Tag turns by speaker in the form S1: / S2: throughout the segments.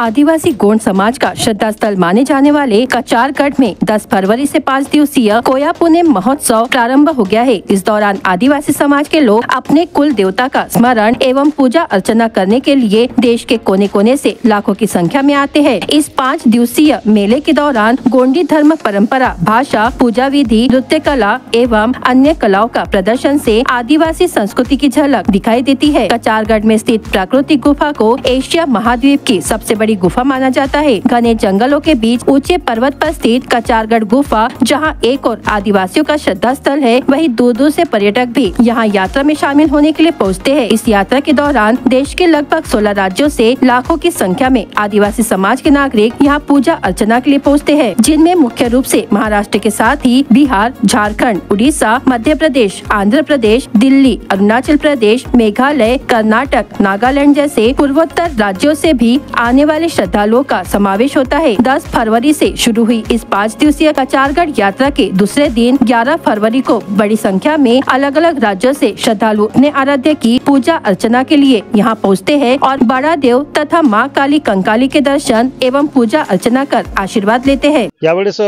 S1: आदिवासी गोंड समाज का श्रद्धा स्थल माने जाने वाले कचारगढ़ में 10 फरवरी से 5 दिवसीय कोया पुनेम महोत्सव प्रारंभ हो गया है। इस दौरान आदिवासी समाज के लोग अपने कुल देवता का स्मरण एवं पूजा अर्चना करने के लिए देश के कोने कोने से लाखों की संख्या में आते हैं। इस 5 दिवसीय मेले के दौरान गोंडी धर्म परंपरा, भाषा, पूजा विधि, नृत्य कला एवं अन्य कलाओं का प्रदर्शन से आदिवासी संस्कृति की झलक दिखाई देती है। कचारगढ़ में स्थित प्राकृतिक गुफा को एशिया महाद्वीप की सबसे बड़ी गुफा माना जाता है। घने जंगलों के बीच ऊंचे पर्वत पर स्थित कचारगढ़ गुफा जहां एक और आदिवासियों का श्रद्धा स्थल है, वहीं दूर दूर से पर्यटक भी यहां यात्रा में शामिल होने के लिए पहुंचते हैं। इस यात्रा के दौरान देश के लगभग 16 राज्यों से लाखों की संख्या में आदिवासी समाज के नागरिक यहां पूजा अर्चना के लिए पहुंचते हैं, जिनमें मुख्य रूप से महाराष्ट्र के साथ ही बिहार, झारखंड, उड़ीसा, मध्य प्रदेश, आंध्र प्रदेश, दिल्ली, अरुणाचल प्रदेश, मेघालय, कर्नाटक, नागालैंड जैसे पूर्वोत्तर राज्यों से भी आने वाले श्रद्धालुओं का समावेश होता है। 10 फरवरी से शुरू हुई इस 5 दिवसीय कचारगढ़ यात्रा के दूसरे दिन 11 फरवरी को बड़ी संख्या में अलग अलग राज्यों से श्रद्धालु अपने आराध्य की पूजा अर्चना के लिए यहाँ पहुँचते हैं और बड़ा देव तथा माँ काली कंकाली के दर्शन एवं पूजा अर्चना कर आशीर्वाद लेते हैं।
S2: यावेळेस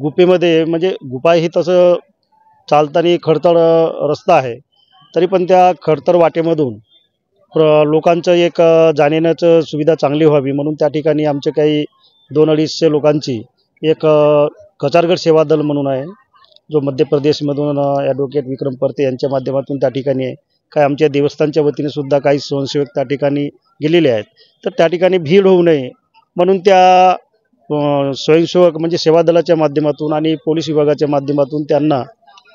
S2: गुफेमध्ये म्हणजे गुफा ही तसं चालताना खडतर रस्ता आहे, तरी पण त्या खडतर वाटेमधून लोकांचं एक जाण्याची सुविधा चांगली व्हावी म्हणून त्या ठिकाणी आमचे काही 200-250 लोकांची एक कचारगढ़ सेवा दल म्हणून आहे, जो मध्य प्रदेशमधून ॲडव्होकेट विक्रम परते यांच्या माध्यमातून त्या ठिकाणी आहे। काय आमच्या देवस्थानच्या वतीने सुद्धा काही स्वयंसेवक त्या ठिकाणी गेलेले आहेत, तर त्या ठिकाणी भीड होऊ नये म्हणून त्या स्वयंसेवक म्हणजे सेवा दलाच्या माध्यमातून आणि पोलीस विभागाच्या माध्यमातून त्यांना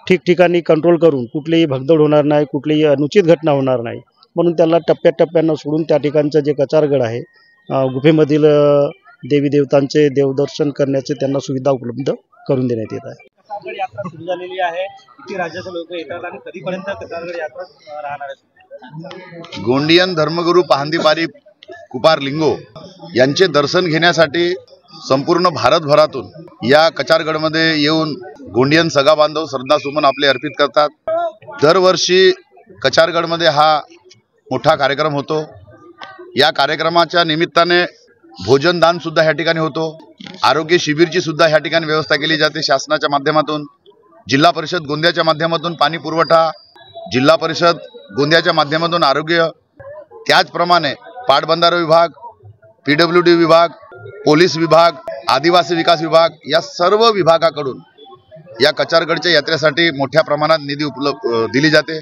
S2: ठिकठिकाणी कंट्रोल करून कुठलीही भगदड होणार नाही, कुठलीही अनुचित घटना होणार नाही म्हणून त्याला टप्प्याटप्प्यानं सोडून त्या ठिकाणचं जे कचारगढ़ आहे गुफेमधील देवी देवतांचे देवदर्शन करण्याचे त्यांना सुविधा उपलब्ध करून देण्यात येत आहे।
S3: कचारगढ़ यात्रा सुरू झालेली आहे, किती राज्याचे लोक येतात आणि कधीपर्यंत कचारगढ़ यात्रा राहणार आहे?
S4: गोंडियन धर्मगुरू पहांदीपारी कुपार लिंगो यांचे दर्शन घेण्यासाठी संपूर्ण भारतभरातून या कचारगढ़मध्ये येऊन गोंडियन सगा बांधव श्रद्धासुमन आपले अर्पित करतात। दरवर्षी कचारगढ़मध्ये हा मोठा कार्यक्रम होतो। या कार्यक्रमाच्या निमित्ताने भोजन दान सुद्धा ह्या ठिकाणी होतो। आरोग्य शिबिरची सुद्धा ह्या ठिकाणी व्यवस्था केली जाते शासनाच्या माध्यमातून। जिल्हा परिषद गोंदियाच्या माध्यमातून पाणी पुरवठा, जिल्हा परिषद गोंदियाच्या माध्यमातून आरोग्य, त्याचप्रमाणे पाटबंधारा विभाग, PWD विभाग, पोलीस विभाग, आदिवासी विकास विभाग या सर्व विभागाकडून या कचारगढ़च्या यात्रेसाठी मोठ्या प्रमाणात निधी दिली जाते।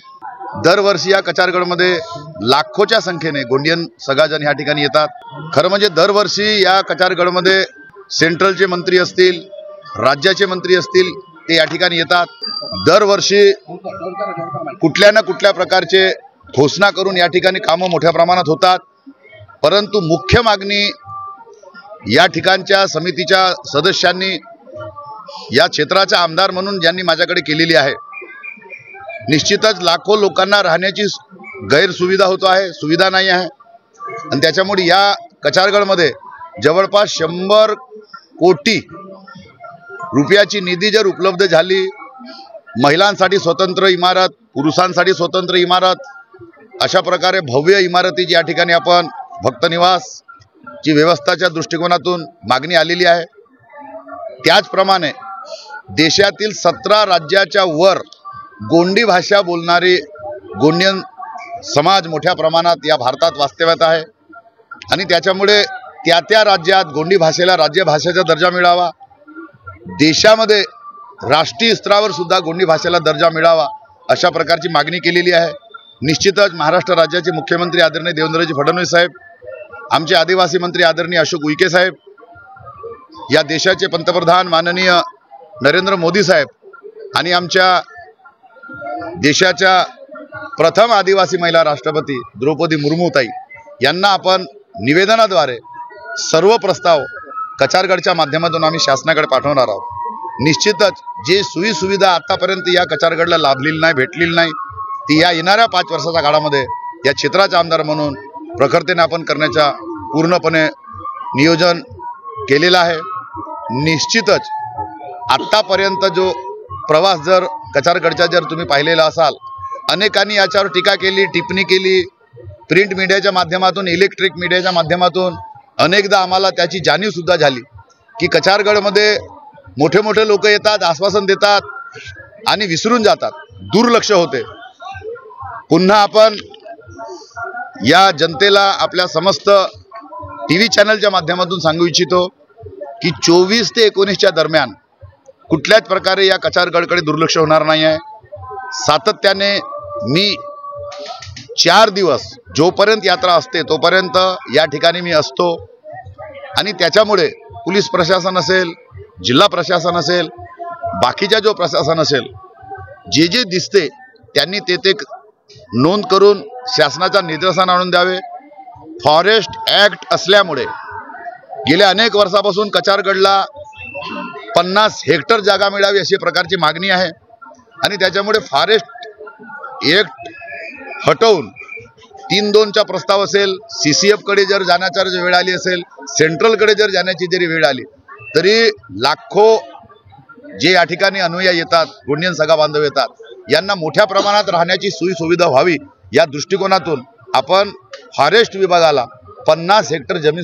S4: दरवर्षी या कचारगढ़मध्ये लाखोच्या संख्येने गोंडियन सगाजन ह्या ठिकाणी येतात। खरं म्हणजे दरवर्षी या कचारगढ़मध्ये सेंट्रलचे मंत्री असतील, राज्याचे मंत्री असतील, ते या ठिकाणी येतात। दरवर्षी कुठल्या ना कुठल्या प्रकारचे घोषणा करून या ठिकाणी कामं मोठ्या प्रमाणात होतात, परंतु मुख्य मागणी या ठिकाणच्या समितीच्या सदस्यांनी या क्षेत्राचा आमदार म्हणून ज्यांनी माझ्याकडे केलेली आहे, निश्चितच लाखो लोकांना राहण्याची गैरसुविधा होतो आहे, सुविधा नाही आहे आणि त्याच्यामुळे या कचारगढ़मध्ये जवळपास 100 कोटी रुपयाची निधी जर उपलब्ध झाली, महिलांसाठी स्वतंत्र इमारत, पुरुषांसाठी स्वतंत्र इमारत, अशा प्रकारे भव्य इमारती या ठिकाणी आपण भक्त निवास ची व्यवस्थाच्या दृष्टिकोनातून मागणी आलेली आहे। त्याचप्रमाणे देशातील 17 राज्याच्या वर गोंडी भाषा बोलणारी गोंडियन समाज मोठ्या प्रमाणात या भारतात वास्तव्यात आहे आणि त्याच्यामुळे त्या राज्यात गोंडी भाषेला राज्यभाषेचा दर्जा मिळावा, देशामध्ये राष्ट्रीय स्तरावर सुद्धा गोंडी भाषेला दर्जा मिळावा अशा प्रकारची मागणी केलेली आहे। निश्चितच महाराष्ट्र राज्याचे मुख्यमंत्री आदरणीय देवेंद्रजी फडणवीस साहेब, आमचे आदिवासी मंत्री आदरणीय अशोक उईके साहेब, या देशाचे पंतप्रधान माननीय नरेंद्र मोदी साहेब आणि आमच्या देशाच्या प्रथम आदिवासी महिला राष्ट्रपती द्रौपदी मुर्मू ताई यांना आपण निवेदनाद्वारे सर्व प्रस्ताव कचारगढ़च्या माध्यमातून आम्ही शासनाकडे पाठवणार आहोत। निश्चितच जे सोयी सुविधा आतापर्यंत या कचारगढ़ला लाभलेली नाही, भेटलेली नाही, ती या येणाऱ्या 5 वर्षाच्या काळामध्ये या क्षेत्राचा आमदार म्हणून प्रखरतेने आपण करण्याचा पूर्णपणे नियोजन केलेलं आहे। निश्चितच आतापर्यंत जो प्रवास जर कचारगढ़चा जर तुम्ही पाहिलेला असाल, अनेकांनी याच्यावर टीका केली, टिप्पणी केली, प्रिंट मीडियाच्या माध्यमातून, इलेक्ट्रिक मीडियाच्या माध्यमातून अनेकदा आम्हाला त्याची जाणीव सुद्धा झाली की कचारगडमध्ये मोठे मोठे लोक येतात, आश्वासन देतात आणि विसरून जातात, दुर्लक्ष होते. पुन्हा आपण या जनतेला आपल्या समस्त टीव्ही चॅनलच्या माध्यमातून सांगू इच्छितो की 24 ते 19च्या दरम्यान कुठल्याच प्रकारे या कचारगडकडे दुर्लक्ष होणार नाही आहे. सातत्याने मी 4 दिवस जोपर्यंत यात्रा असते तोपर्यंत या ठिकाणी मी असतो आणि त्याच्यामुळे पोलीस प्रशासन असेल, जिल्हा प्रशासन असेल, बाकीच्या जो प्रशासन असेल, जे जे दिसते त्यांनी ते नोंद करून शासनाच्या निदर्शन आणून द्यावे. फॉरेस्ट ॲक्ट असल्यामुळे गेल्या अनेक वर्षापासून कचारगडला 50 हेक्टर जागा मिळावी अशी प्रकारची मागणी आहे आणि त्याच्यामुळे फॉरेस्ट ॲक्ट हटवून 3-2चा प्रस्ताव असेल, CCF कडे जर जाण्याची वेळ आली असेल, सेंट्रलकडे जर जाण्याची जरी वेळ आली तरी लाखो जे या ठिकाणी अनुयायी येतात, गोंडियन सगा बांधव येतात, यांना मोठ्या प्रमाणात राहण्याची सोयी सुविधा व्हावी या दृष्टिकोनातून आपण फॉरेस्ट विभागाला 50 हेक्टर जमीन